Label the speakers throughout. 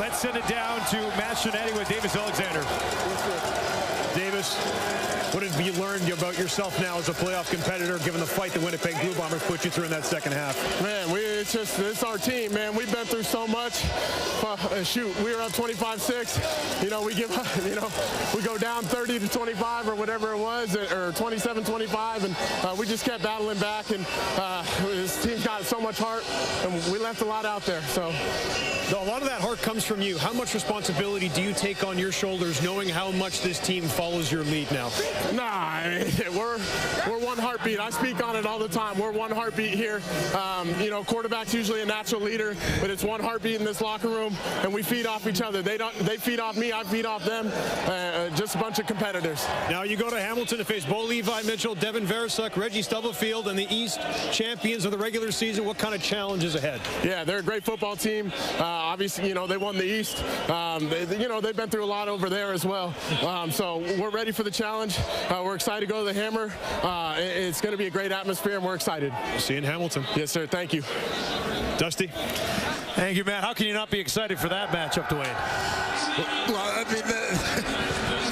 Speaker 1: Let's send it down to Matt Shinetti with Davis Alexander. Davis, what have you learned about yourself now as a playoff competitor, given the fight the Winnipeg Blue Bombers put you through in that second half?
Speaker 2: Man, it's our team, man. We've been through so much. Shoot, we were up 25-6. You know, we go down 30-25 or whatever it was, or 27-25, and we just kept battling back. And this team's got so much heart, and we left a lot out there. So
Speaker 1: a lot of that heart comes from you. How much responsibility do you take on your shoulders, knowing how much this team follows your lead now?
Speaker 2: Nah, I mean, we're one heartbeat. I speak on it all the time. We're one heartbeat here. You know, quarterback's usually a natural leader, but it's one heartbeat in this locker room, and we feed off each other. They feed off me, I feed off them. Just a bunch of competitors.
Speaker 1: Now you go to Hamilton to face Bo Levi Mitchell, Devin Verisuck, Reggie Stubblefield, and the East champions of the regular season. What kind of challenge is ahead?
Speaker 2: Yeah, they're a great football team. Obviously, you know, they won the East. You know, they've been through a lot over there as well. So we're ready for the challenge. We're excited to go to the Hammer. It's going to be a great atmosphere, and we're excited.
Speaker 1: See you in Hamilton.
Speaker 2: Yes, sir. Thank you.
Speaker 1: Dusty. Thank you, Matt. How can you not be excited for that matchup, Dwayne?
Speaker 3: Well, I mean,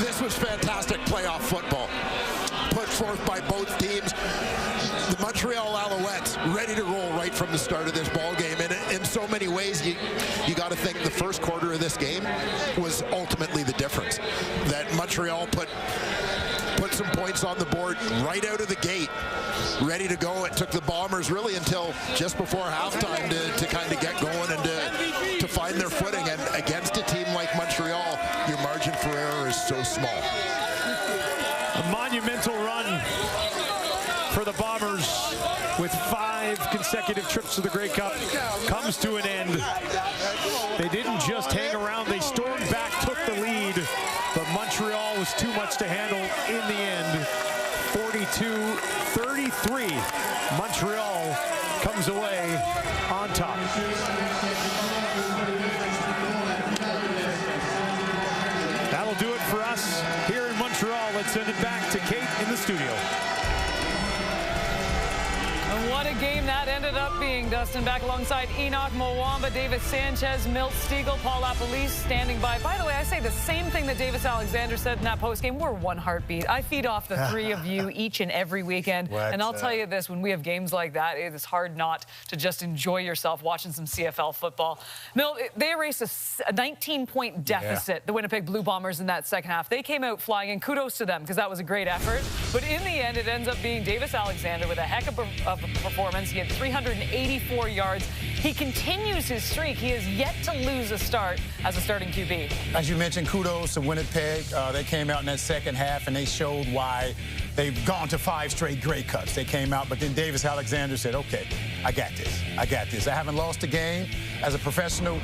Speaker 3: this was fantastic playoff football put forth by both teams. The Montreal Alouettes ready to roll right from the start of this ball game, and in so many ways you got to think the first quarter of this game was ultimately the difference. That Montreal put some points on the board right out of the gate, ready to go. It took the Bombers really until just before halftime to kind of get going and to find their footing. And against a team like Montreal, your margin for error is so small.
Speaker 1: A monumental run for the Bombers with 5 consecutive trips to the Grey Cup comes to an end. They didn't just hang around, they stormed back, took the lead, but Montreal was too much to handle in the end. 42-33, Montreal comes away on top. That'll do it for us here in Montreal. Let's send it back to Kate in the studio.
Speaker 4: And what a game that ended up being, Dustin. Back alongside Enoch Mwamba, Davis Sanchez, Milt Stiegel, Paul LaPolice standing by. By the way, I say the same thing that Davis Alexander said in that postgame. We're one heartbeat. I feed off the 3 of you each and every weekend. And I'll tell you this, when we have games like that, it is hard not to just enjoy yourself watching some CFL football. Milt, they erased a 19-point deficit, the Winnipeg Blue Bombers, in that second half. They came out flying, and kudos to them, because that was a great effort. But in the end, it ends up being Davis Alexander with a heck of a performance. He had 384 yards. He continues his streak. He has yet to lose a start as a starting QB.
Speaker 5: As you mentioned, kudos to Winnipeg. They came out in that second half, and they showed why they've gone to 5 straight Grey Cups. They came out, but then Davis Alexander said, okay, I got this. I got this. I haven't lost a game as a professional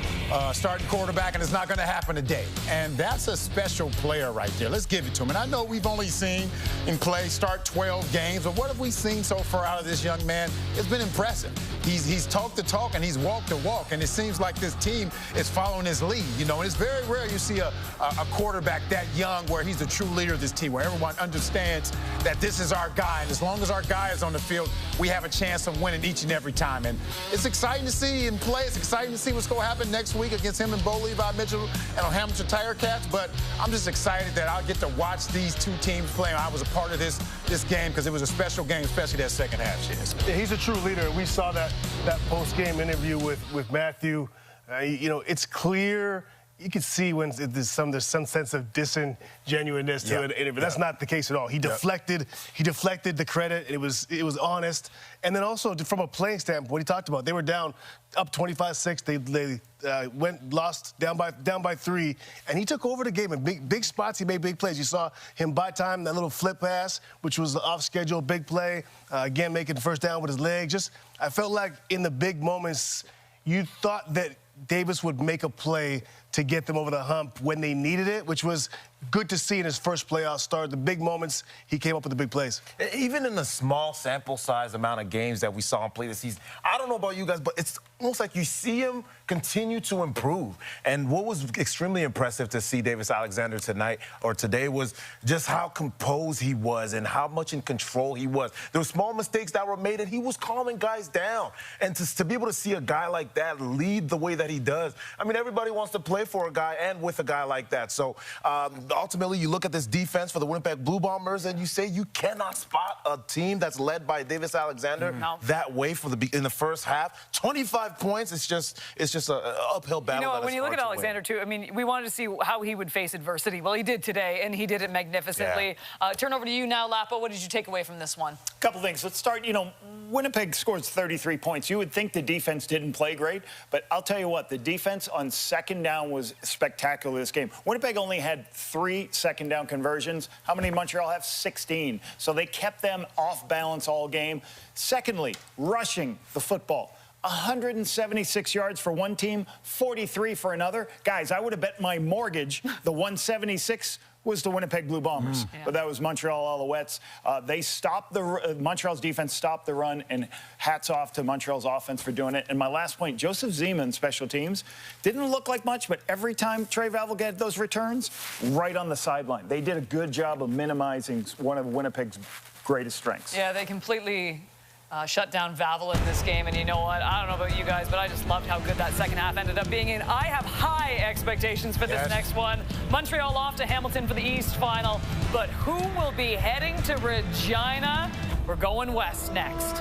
Speaker 5: starting quarterback, and it's not going to happen today. And that's a special player right there. Let's give it to him. And I know we've only seen him start 12 games, but what have we seen so far out of this young man? It's been impressive. He's talked the talk, and he's walked the walk, and it seems like this team is following his lead. You know, and it's very rare you see a quarterback that young where he's the true leader of this team, where everyone understands that this is our guy, and as long as our guy is on the field, we have a chance of winning each and every time. And it's exciting to see him play. It's exciting to see what's going to happen next week against him and Bo Levi Mitchell and on Hamilton Tiger Cats. But I'm just excited that I'll get to watch these 2 teams play. I was a part of this game because it was a special game, especially that second half.
Speaker 6: Yeah, he's a true leader. We saw that post-game interview with Matthew. You know, it's clear. You can see when there's some sense of disingenuousness to an interview. That's not the case at all. He deflected the credit. It was honest. And then also from a playing standpoint, what he talked about, they were down up 25-6. They lost down by 3, and he took over the game in big spots. He made big plays. You saw him buy time, that little flip pass, which was off schedule, big play. Again, making the first down with his leg. I felt like in the big moments, you thought that Davis would make a play to get them over the hump when they needed it, which was good to see in his first playoff start. The big moments, he came up with the big plays.
Speaker 7: Even in the small sample size amount of games that we saw him play this season, I don't know about you guys, but it's almost like you see him continue to improve. And what was extremely impressive to see Davis Alexander today was just how composed he was and how much in control he was. There were small mistakes that were made, and he was calming guys down. And to be able to see a guy like that lead the way that he does, I mean, everybody wants to play play for a guy and with a guy like that. So ultimately, you look at this defense for the Winnipeg Blue Bombers, and you say you cannot spot a team that's led by Davis Alexander that way in the first half. 25 points. It's just an uphill battle.
Speaker 4: You know, when you look at Alexander too, I mean, we wanted to see how he would face adversity. Well, he did today, and he did it magnificently. Turn over to you now, Lapo. What did you take away from this one?
Speaker 8: A couple things. Let's start. You know, Winnipeg scores 33 points. You would think the defense didn't play great, but I'll tell you what, the defense on second down was spectacular this game. Winnipeg only had 3 second down conversions. How many did Montreal have? 16. So they kept them off balance all game. Secondly, rushing the football. 176 yards for one team, 43 for another. Guys, I would have bet my mortgage the 176 was the Winnipeg Blue Bombers, but that was Montreal Alouettes. They stopped Montreal's defense stopped the run, and hats off to Montreal's offense for doing it. And my last point, Joseph Zeman, special teams, didn't look like much, but every time Trey Valvell get those returns, right on the sideline. They did a good job of minimizing one of Winnipeg's greatest strengths.
Speaker 4: Yeah, they completely shut down Valvell in this game, and you know what? I don't know about you guys, but I just loved how good that second half ended up being. And I have high expectations for this next one. Montreal off to Hamilton for the East final, but who will be heading to Regina? We're going west next.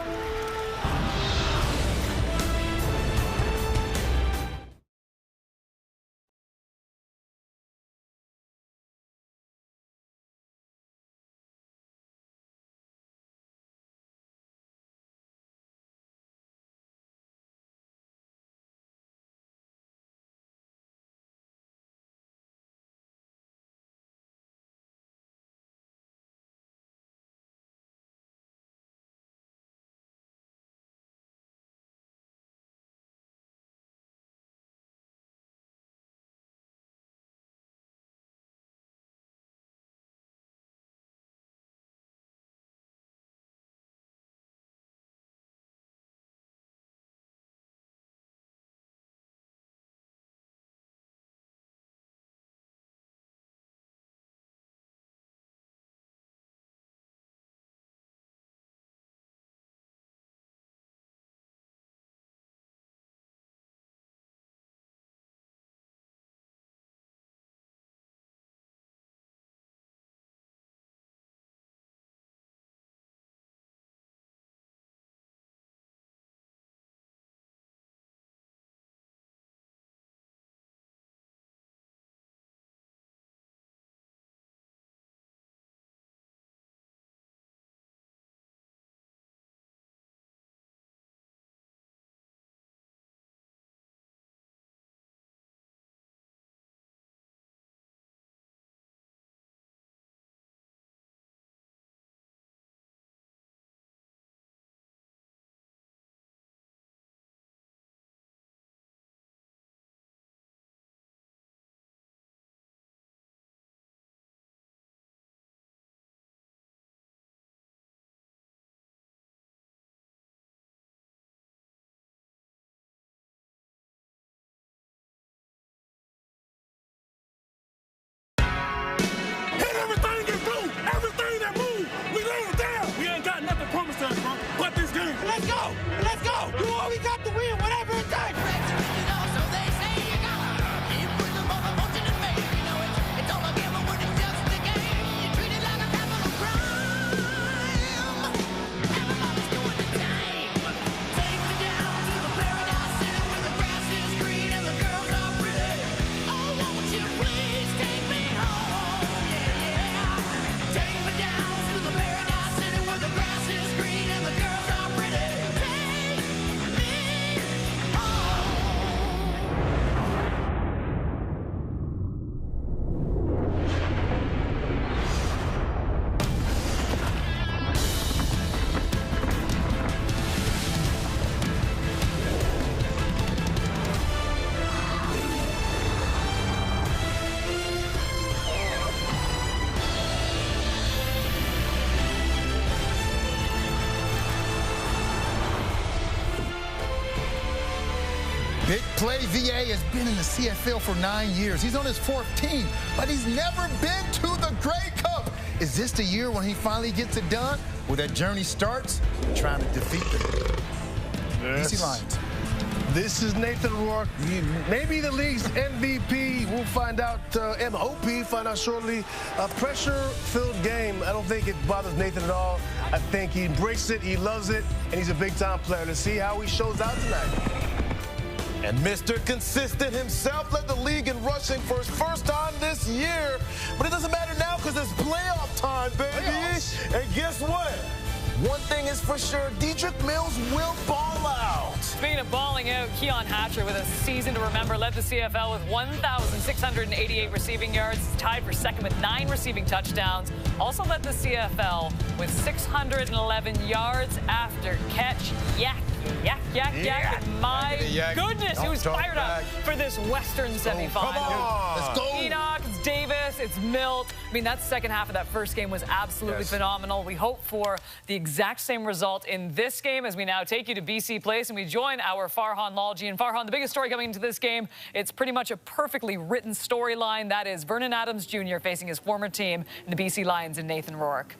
Speaker 9: Let's go! Let's go! Do all we got to win, whatever it takes! So they say you gotta keep with the more fortunate man. You know it's all a gamble when it's just a game. You treat it like a capital crime. Everybody's doing the same. Take me down to the paradise city where the grass is green and the girls are pretty. Oh, won't you please take me home? Yeah. Take me down to the paradise city where the grass is green and the girls are pretty.
Speaker 5: Big Play VA has been in the CFL for 9 years. He's on his 4th team, but he's never been to the Grey Cup. Is this the year when he finally gets it done? Where that journey starts? Trying to defeat the B.C.Lions.
Speaker 6: This is Nathan Rourke, maybe the league's MVP. We'll find out, MOP, find out shortly. A pressure-filled game. I don't think it bothers Nathan at all. I think he embraces it, he loves it, and he's a big-time player. Let's see how he shows out tonight.
Speaker 7: And Mr. Consistent himself led the league in rushing for his first time this year. But it doesn't matter now because it's playoff time, baby. Playoffs. And guess what? One thing is for sure, Dedrick Mills will ball out.
Speaker 4: Speaking of balling out, Keon Hatcher with a season to remember led the CFL with 1,688 receiving yards, tied for second with 9 receiving touchdowns. Also led the CFL with 611 yards after catch. Yak. And my goodness, he was fired up for this Western semifinal.
Speaker 7: Come on.
Speaker 3: Let's go.
Speaker 4: Enoch, it's Davis, it's Milt. I mean, that second half of that first game was absolutely phenomenal. We hope for the exact same result in this game as we now take you to B.C. Place and we join our Farhan Lalji. And Farhan, the biggest story coming into this game, it's pretty much a perfectly written storyline. That is Vernon Adams Jr. facing his former team in the B.C.Lions and Nathan Rourke.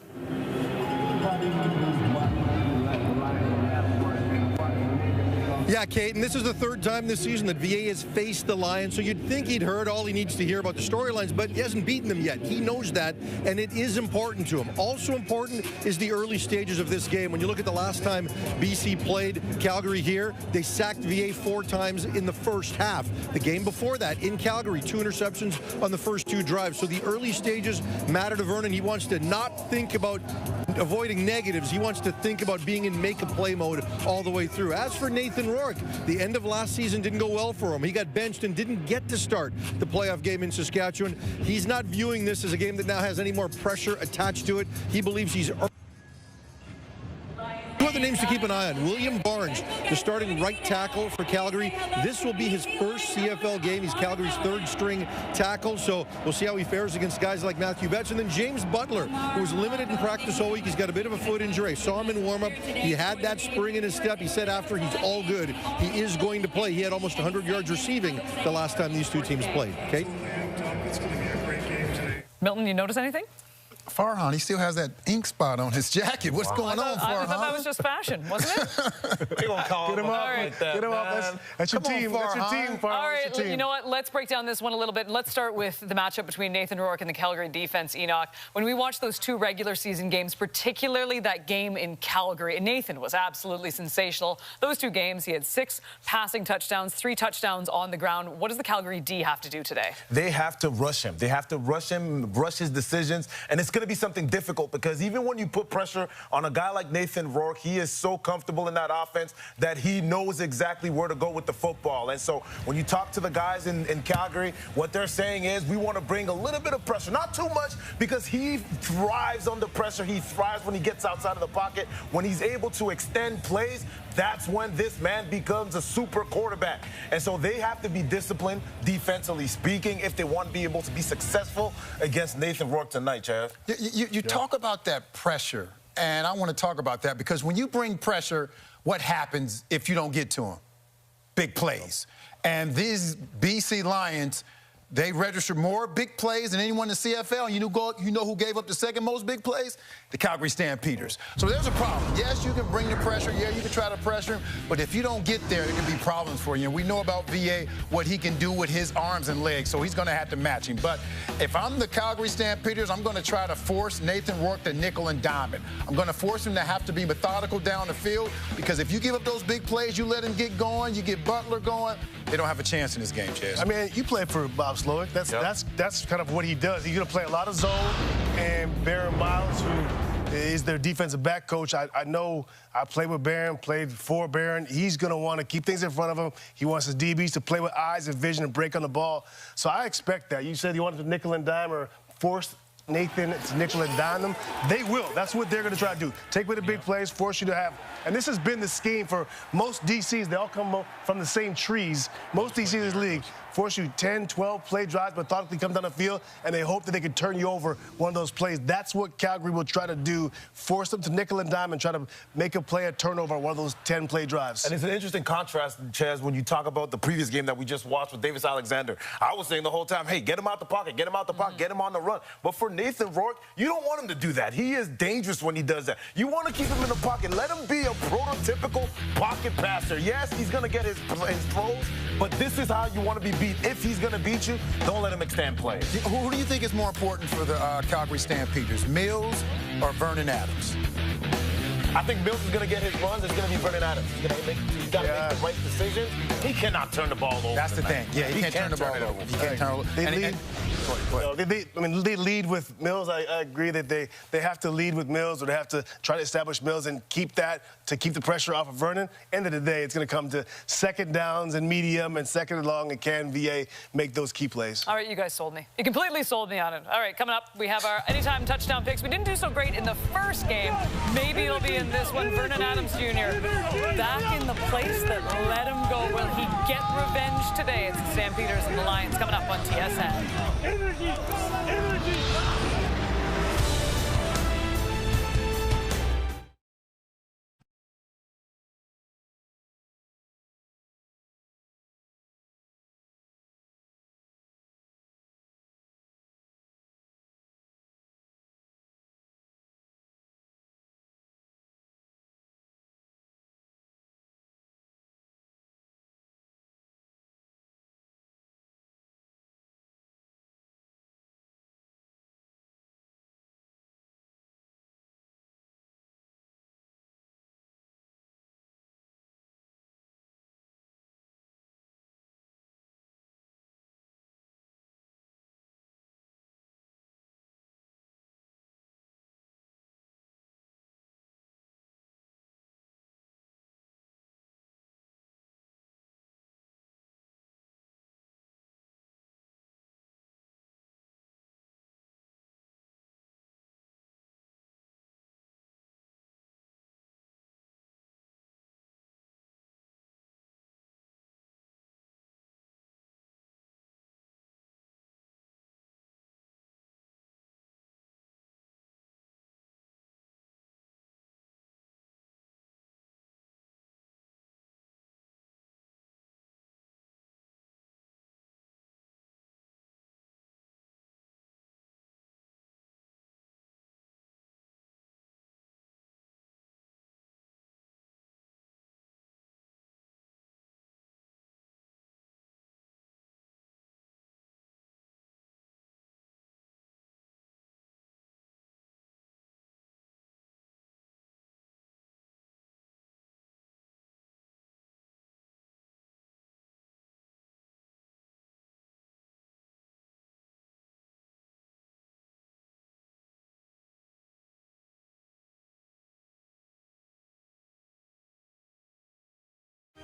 Speaker 10: Yeah, Kate, and this is the third time this season that VA has faced the Lions, so you'd think he'd heard all he needs to hear about the storylines, but he hasn't beaten them yet. He knows that, and it is important to him. Also important is the early stages of this game. When you look at the last time BC played Calgary here, they sacked VA 4 times in the first half. The game before that, in Calgary, 2 interceptions on the first 2 drives. So the early stages matter to Vernon. He wants to not think about avoiding negatives. He wants to think about being in make-a-play mode all the way through. As for Nathan Rourke, the end of last season didn't go well for him. He got benched and didn't get to start the playoff game in Saskatchewan. He's not viewing this as a game that now has any more pressure attached to it. He believes he's... 2 other names to keep an eye on. William Barnes, the starting right tackle for Calgary. This will be his first CFL game. He's Calgary's 3rd string tackle, so we'll see how he fares against guys like Matthew Betts. And then James Butler, who was limited in practice all week. He's got a bit of a foot injury. I saw him in warm-up. He had that spring in his step. He said after he's all good, he is going to play. He had almost 100 yards receiving the last time these 2 teams played. Kate?
Speaker 6: It's going to be a great game today.
Speaker 4: Milton, you notice anything?
Speaker 3: Farhan, he still has that ink spot on his jacket. What's going on, Farhan?
Speaker 4: I thought that was just fashion, wasn't it?
Speaker 7: We're going to call
Speaker 6: Get him up.
Speaker 7: like that,
Speaker 6: Get him up. That's your team. That's your team, Farhan.
Speaker 4: All right, you know what? Let's break down this one a little bit. Let's start with the matchup between Nathan Rourke and the Calgary defense, Enoch. When we watched those 2 regular season games, particularly that game in Calgary, and Nathan was absolutely sensational. Those 2 games, he had 6 passing touchdowns, 3 touchdowns on the ground. What does the Calgary D have to do today?
Speaker 7: They have to rush him. They have to rush him, rush his decisions, and it's going to be something difficult because even when you put pressure on a guy like Nathan Rourke, he is so comfortable in that offense that he knows exactly where to go with the football. And so when you talk to the guys in Calgary, what they're saying is we want to bring a little bit of pressure, not too much, because he thrives under pressure. He thrives when he gets outside of the pocket. When he's able to extend plays, that's when this man becomes a super quarterback. And so they have to be disciplined, defensively speaking, if they want to be able to be successful against Nathan Rourke tonight, Chad.
Speaker 3: You talk about that pressure, and I want to talk about that because when you bring pressure, what happens if you don't get to them? Big plays. And these B.C. Lions, they registered more big plays than anyone in the CFL. And you know who gave up the 2nd most big plays? The Calgary Stampeders. So there's a problem. Yes, you can bring the pressure. Yeah, you can try to pressure him. But if you don't get there can be problems for you. And we know about VA, what he can do with his arms and legs. So he's going to have to match him. But if I'm the Calgary Stampeders, I'm going to try to force Nathan Rourke to nickel and dime it. I'm going to force him to have to be methodical down the field because if you give up those big plays, you let him get going, you get Butler going, they don't have a chance in this game, Chaz.
Speaker 6: I mean, you play for Bob Slowick. That's kind of what he does. He's going to play a lot of zone, and Baron Miles, who is their defensive back coach, I know I played with Baron, played for Baron. He's going to want to keep things in front of him. He wants his DBs to play with eyes and vision and break on the ball. So I expect that. You said you wanted to nickel and dime or force Nathan to nickel and dime them. They will. That's what they're going to try to do. Take away the big plays, force you to have. And this has been the scheme for most DCs. They all come from the same trees. Most DCs in this league force you 10, 12 play drives, methodically come down the field, and they hope that they can turn you over one of those plays. That's what Calgary will try to do, force them to nickel and dime and try to make a play, a turnover on one of those 10 play drives.
Speaker 7: And it's an interesting contrast, Chaz, when you talk about the previous game that we just watched with Davis Alexander. I was saying the whole time, hey, get him out the pocket, get him out the pocket, get him on the run. But for Nathan Rourke, you don't want him to do that. He is dangerous when he does that. You want to keep him in the pocket. Let him be a prototypical pocket passer. Yes, he's going to get his throws, but this is how you want to be beat. If he's going to beat you, don't let him extend plays.
Speaker 5: Who do you think is more important for the Calgary Stampeders, Mills or Vernon Adams?
Speaker 7: I think Mills is going to get his runs. It's going to be Vernon Adams. He's got to make the right decision. He cannot turn the ball over.
Speaker 5: That's the thing. Yeah, he can't turn the ball over. He can't turn it over.
Speaker 6: They lead with Mills. I agree that they have to lead with Mills, or they have to try to establish Mills and keep that to keep the pressure off of Vernon. End of the day, it's going to come to second downs and medium and second and long, and can VA make those key plays?
Speaker 4: All right, you guys sold me. You completely sold me on it. All right, coming up, we have our anytime touchdown picks. We didn't do so great in the first game. Maybe it'll be in this one. Vernon Adams Jr. back in the place that let him go. Will he get revenge today? It's the Stampeders and the Lions coming up on TSN.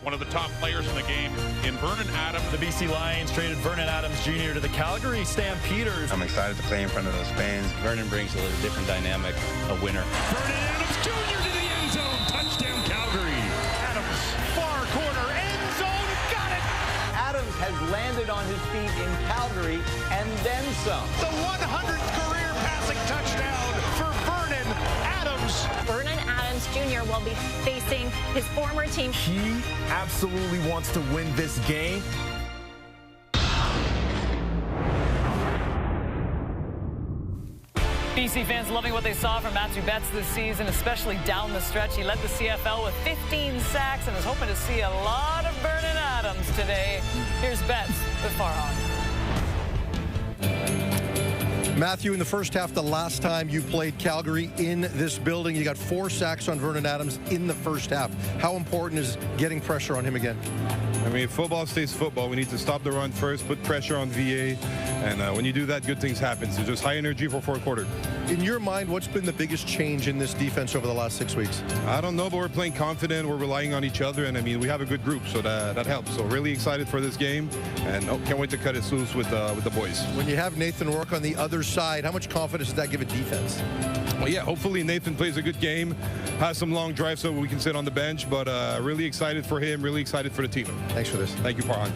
Speaker 11: One of the top players in the game in Vernon Adams.
Speaker 12: The B.C.Lions traded Vernon Adams Jr. to the Calgary Stampeders.
Speaker 13: I'm excited to play in front of those fans.
Speaker 14: Vernon brings a little different dynamic, a winner.
Speaker 11: Vernon Adams Jr. to the end zone. Touchdown, Calgary. Adams, far corner, end zone, got it.
Speaker 15: Adams has landed on his feet in Calgary and then some.
Speaker 11: The 100th career passing touchdown for Vernon Adams.
Speaker 16: Vernon Adams Jr. will be facing his former team.
Speaker 7: He absolutely wants to win this game.
Speaker 4: BC fans loving what they saw from Matthew Betts this season, especially down the stretch. He led the CFL with 15 sacks and is hoping to see a lot of Vernon Adams today. Here's Betts with Farhan.
Speaker 10: Matthew, in the first half, the last time you played Calgary in this building, you got 4 sacks on Vernon Adams in the first half. How important is getting pressure on him again?
Speaker 17: I mean, football stays football. We need to stop the run first, put pressure on VA, and when you do that, good things happen. So just high energy for fourth quarter.
Speaker 10: In your mind, what's been the biggest change in this defense over the last 6 weeks?
Speaker 17: I don't know, but we're playing confident. We're relying on each other, and I mean, we have a good group, so that helps. So really excited for this game, and can't wait to cut it loose with the boys.
Speaker 10: When you have Nathan Rourke on the other side, how much confidence does that give a defense?
Speaker 17: Well, yeah, hopefully Nathan plays a good game, has some long drives so we can sit on the bench, but really excited for him, really excited for the team.
Speaker 10: Thanks for this.
Speaker 17: Thank you, Farhan.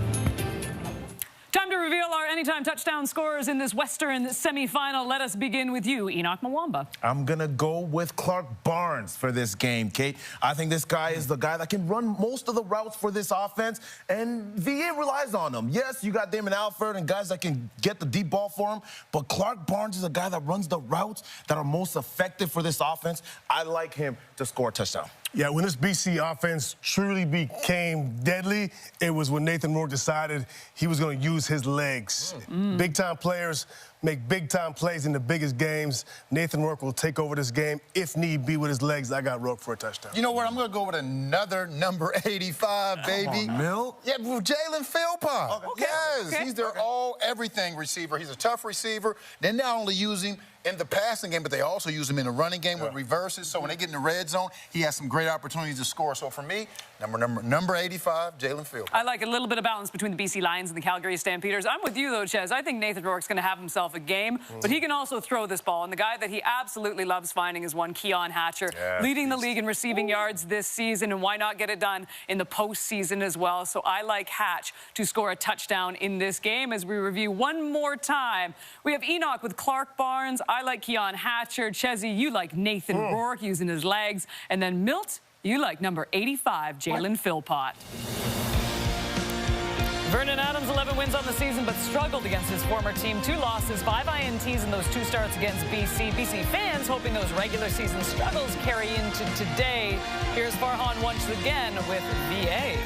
Speaker 4: Time to reveal our anytime touchdown scorers in this Western semifinal, let us begin with you, Enoch Mwamba.
Speaker 7: I'm going to go with Clark Barnes for this game, Kate. I think this guy is the guy that can run most of the routes for this offense, and VA relies on him. Yes, you got Damon Alford and guys that can get the deep ball for him, but Clark Barnes is a guy that runs the routes that are most effective for this offense. I like him to score a touchdown.
Speaker 6: Yeah, when this BC offense truly became deadly, it was when Nathan Rourke decided he was going to use his legs. Big-time players make big-time plays in the biggest games. Nathan Rourke will take over this game if need be with his legs. I got Rourke for a touchdown.
Speaker 18: You know what? I'm going to go with another number 85, baby.
Speaker 7: Come on, Mill.
Speaker 18: Yeah, Jalen Philpott.
Speaker 7: Okay.
Speaker 18: Yes, he's their all-everything receiver. He's a tough receiver. They not only use him in the passing game, but they also use him in the running game with reverses. So when they get in the red zone, he has some great opportunities to score. So for me, number 85, Jalen Philpott.
Speaker 4: I like a little bit of balance between the B.C. Lions and the Calgary Stampeders. I'm with you, though, Ches. I think Nathan Rourke's going to have himself a game, but he can also throw this ball. And the guy that he absolutely loves finding is one Keon Hatcher, leading the league in receiving yards this season. And why not get it done in the postseason as well? So I like Hatch to score a touchdown in this game. As we review one more time, we have Enoch with Clark Barnes. I like Keon Hatcher. Chezzy, you like Nathan Rourke using his legs. And then Milt, you like number 85, Jalen Philpott. Vernon Adams, 11 wins on the season, but struggled against his former team. 2 losses, 5 INTs in those 2 starts against BC. BC fans hoping those regular season struggles carry into today. Here's Farhan once again with VA.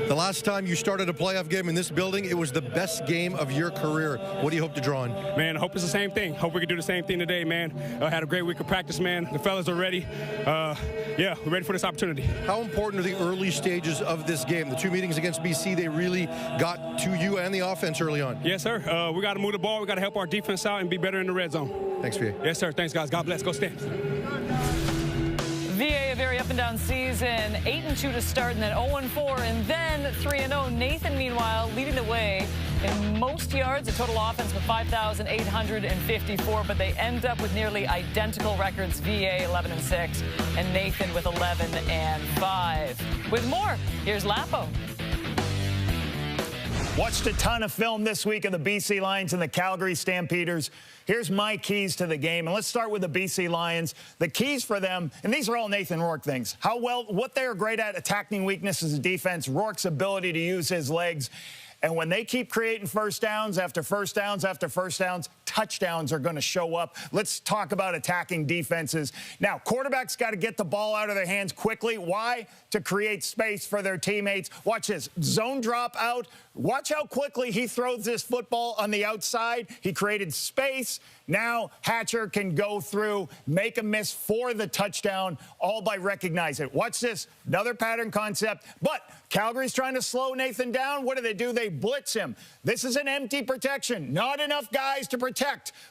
Speaker 10: The last time you started a playoff game in this building, it was the best game of your career. What do you hope to draw on?
Speaker 19: Man, I hope it's the same thing. Hope we can do the same thing today, man. Had a great week of practice, man. The fellas are ready. Yeah, we're ready for this opportunity.
Speaker 10: How important are the early stages of this game? The 2 meetings against BC, they really got to you and the offense early on.
Speaker 19: Yes, sir. We got to move the ball. We got to help our defense out and be better in the red zone.
Speaker 10: Thanks, VA.
Speaker 19: Yes, sir. Thanks, guys. God bless. Go Stamps.
Speaker 4: VA, a very up-and-down season, 8-2 to start, and then 0-4, and then 3-0. Nathan, meanwhile, leading the way in most yards, a total offense with 5,854, but they end up with nearly identical records, VA 11-6, and Nathan with 11-5. With more, here's Lapo.
Speaker 8: Watched a ton of film this week of the B.C. Lions and the Calgary Stampeders. Here's my keys to the game, and let's start with the B.C. Lions. The keys for them, and these are all Nathan Rourke things. What they are great at, attacking weaknesses of defense, Rourke's ability to use his legs. And when they keep creating first downs after first downs after first downs, touchdowns are going to show up. Let's talk about attacking defenses. Now, quarterbacks got to get the ball out of their hands quickly. Why? To create space for their teammates. Watch this. Zone drop out. Watch how quickly he throws this football on the outside. He created space. Now Hatcher can go through, make a miss for the touchdown, all by recognizing it. Watch this. Another pattern concept. But Calgary's trying to slow Nathan down. What do? They blitz him. This is an empty protection. Not enough guys to protect.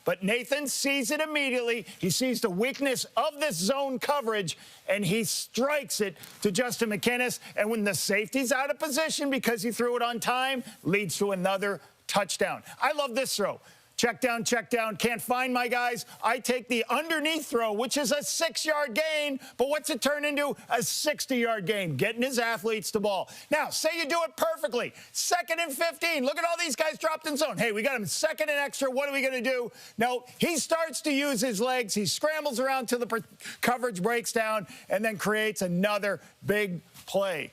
Speaker 8: But Nathan sees it immediately. He sees the weakness of this zone coverage, and he strikes it to Justin McInnes. And when the safety's out of position because he threw it on time, leads to another touchdown. I love this throw. Check down, can't find my guys. I take the underneath throw, which is a 6-yard gain, but what's it turn into? A 60-yard gain, getting his athletes the ball. Now, say you do it perfectly. 2nd and 15. Look at all these guys dropped in zone. Hey, we got him 2nd and extra. What are we going to do? No, he starts to use his legs. He scrambles around till the coverage breaks down and then creates another big play.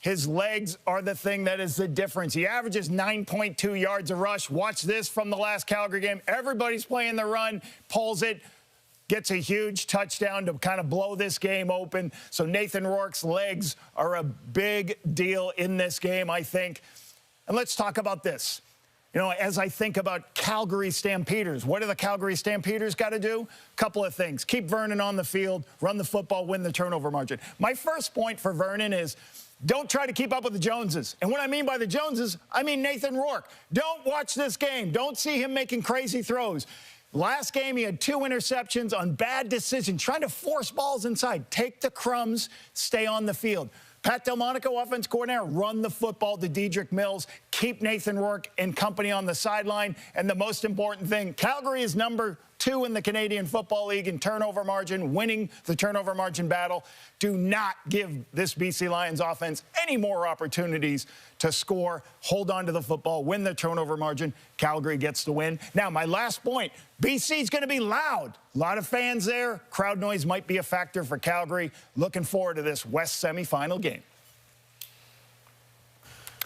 Speaker 8: His legs are the thing that is the difference. He averages 9.2 yards a rush. Watch this from the last Calgary game. Everybody's playing the run, pulls it, gets a huge touchdown to kind of blow this game open. So Nathan Rourke's legs are a big deal in this game, I think. And let's talk about this. You know, as I think about Calgary Stampeders, what do the Calgary Stampeders got to do? A couple of things. Keep Vernon on the field, run the football, win the turnover margin. My first point for Vernon is don't try to keep up with the Joneses. And what I mean by the Joneses, I mean Nathan Rourke. Don't watch this game. Don't see him making crazy throws. Last game, he had 2 interceptions on bad decisions, trying to force balls inside. Take the crumbs, stay on the field. Pat Delmonico, offense coordinator, run the football to Dedrick Mills. Keep Nathan Rourke and company on the sideline. And the most important thing, Calgary is number 2 in the Canadian Football League in turnover margin, winning the turnover margin battle. Do not give this BC Lions offense any more opportunities to score, hold on to the football, win the turnover margin. Calgary gets the win. Now, my last point, BC's going to be loud. A lot of fans there. Crowd noise might be a factor for Calgary. Looking forward to this West semifinal game.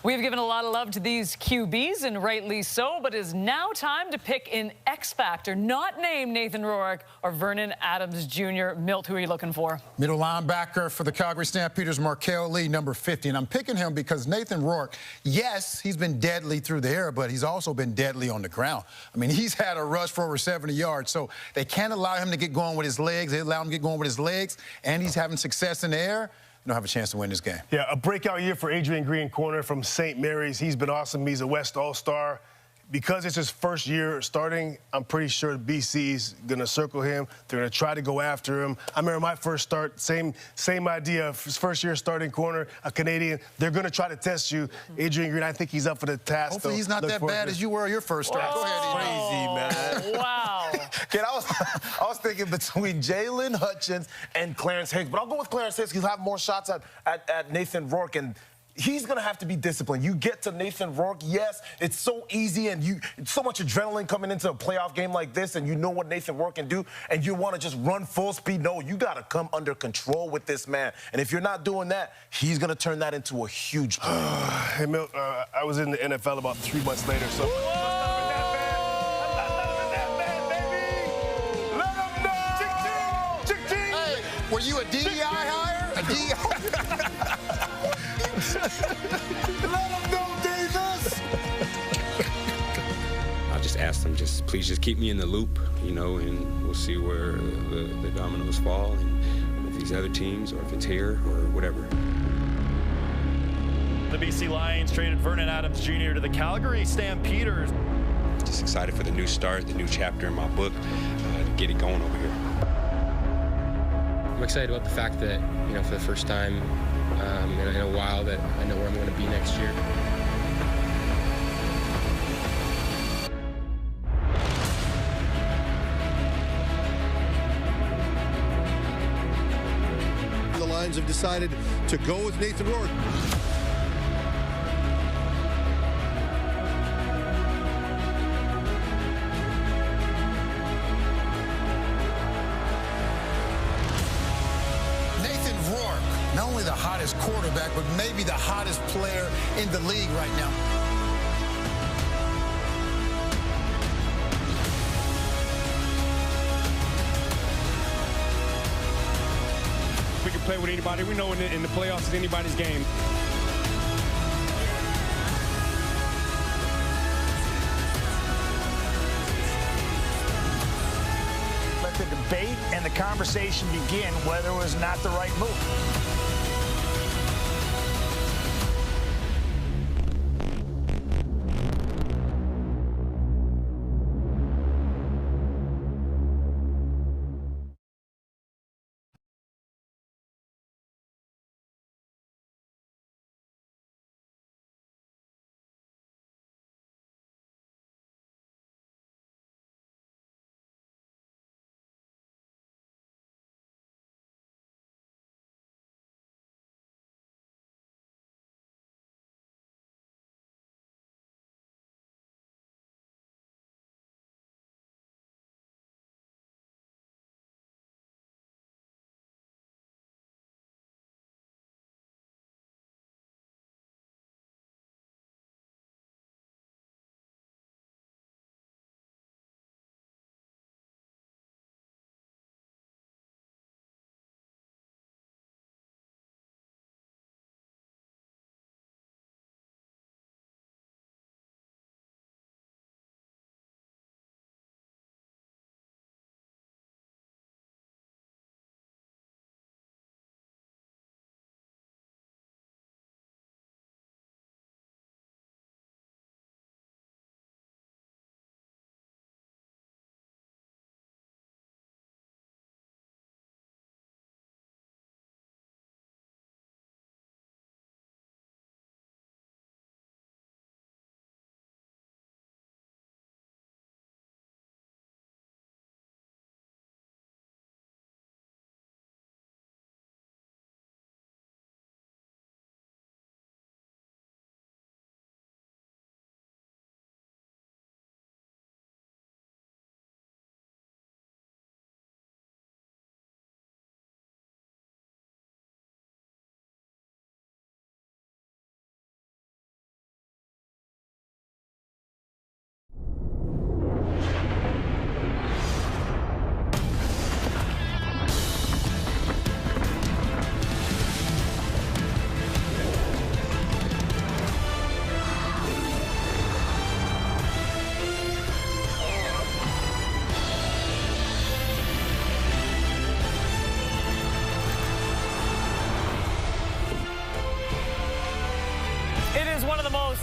Speaker 4: We've given a lot of love to these QBs, and rightly so, but it is now time to pick an X Factor, not named Nathan Rourke or Vernon Adams Jr. Milt, who are you looking for?
Speaker 18: Middle linebacker for the Calgary Stampeders, Markel Lee, number 50. And I'm picking him because Nathan Rourke, yes, he's been deadly through the air, but he's also been deadly on the ground. I mean, he's had a rush for over 70 yards, so they can't allow him to get going with his legs. They allow him to get going with his legs, and he's having success in the air. Don't have a chance to win this game.
Speaker 6: Yeah, a breakout year for Adrian Green, corner from St. Mary's. He's been awesome. He's a West All-Star. Because it's his first year starting, I'm pretty sure BC's going to circle him. They're going to try to go after him. I remember my first start, same idea. His first year starting corner, a Canadian. They're going to try to test you. Adrian Green, I think he's up for the task.
Speaker 18: Hopefully he's not that bad as you were your first start. Go ahead,
Speaker 7: Crazy, man.
Speaker 4: Wow.
Speaker 7: Kid, I was thinking between Jalen Hutchins and Clarence Hicks, but I'll go with Clarence Hicks. He'll have more shots at Nathan Rourke, and he's going to have to be disciplined. You get to Nathan Rourke, yes, it's so easy, and it's so much adrenaline coming into a playoff game like this, and you know what Nathan Rourke can do, and you want to just run full speed. No, you got to come under control with this man. And if you're not doing that, he's going to turn that into a huge play.
Speaker 6: Hey, Milt, I was in the NFL about 3 months later, so...
Speaker 18: Were you a DEI hire? A DEI? Let him know, Davis!
Speaker 20: I just asked them, please just keep me in the loop, you know, and we'll see where the dominoes fall, and if these other teams, or if it's here, or whatever.
Speaker 12: The B.C. Lions traded Vernon Adams Jr. to the Calgary Stampeders.
Speaker 20: Just excited for the new start, the new chapter in my book, to get it going over here.
Speaker 21: I'm excited about the fact that, you know, for the first time in a while, that I know where I'm going to be next year.
Speaker 10: The Lions have decided to go with Nathan Rourke.
Speaker 18: Not only the hottest quarterback, but maybe the hottest player in the league right now.
Speaker 19: We can play with anybody. We know in the playoffs it's anybody's game.
Speaker 8: Let the debate and the conversation begin whether it was not the right move.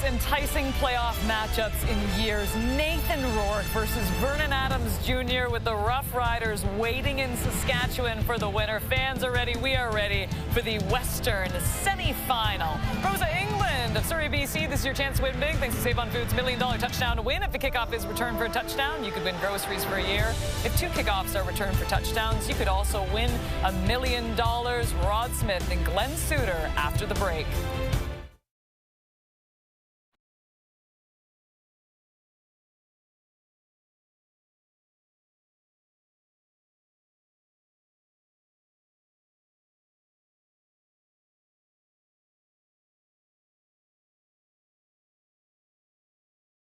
Speaker 4: most enticing playoff matchups in years. Nathan Rourke versus Vernon Adams Jr. with the Rough Riders waiting in Saskatchewan for the winner. Fans are ready. We are ready for the Western semifinal. Rosa England of Surrey, BC. This is your chance to win big. Thanks to Save on Foods' $1 million touchdown to win. If the kickoff is returned for a touchdown, you could win groceries for a year. If 2 kickoffs are returned for touchdowns, you could also win $1 million. Rod Smith and Glenn Suter after the break.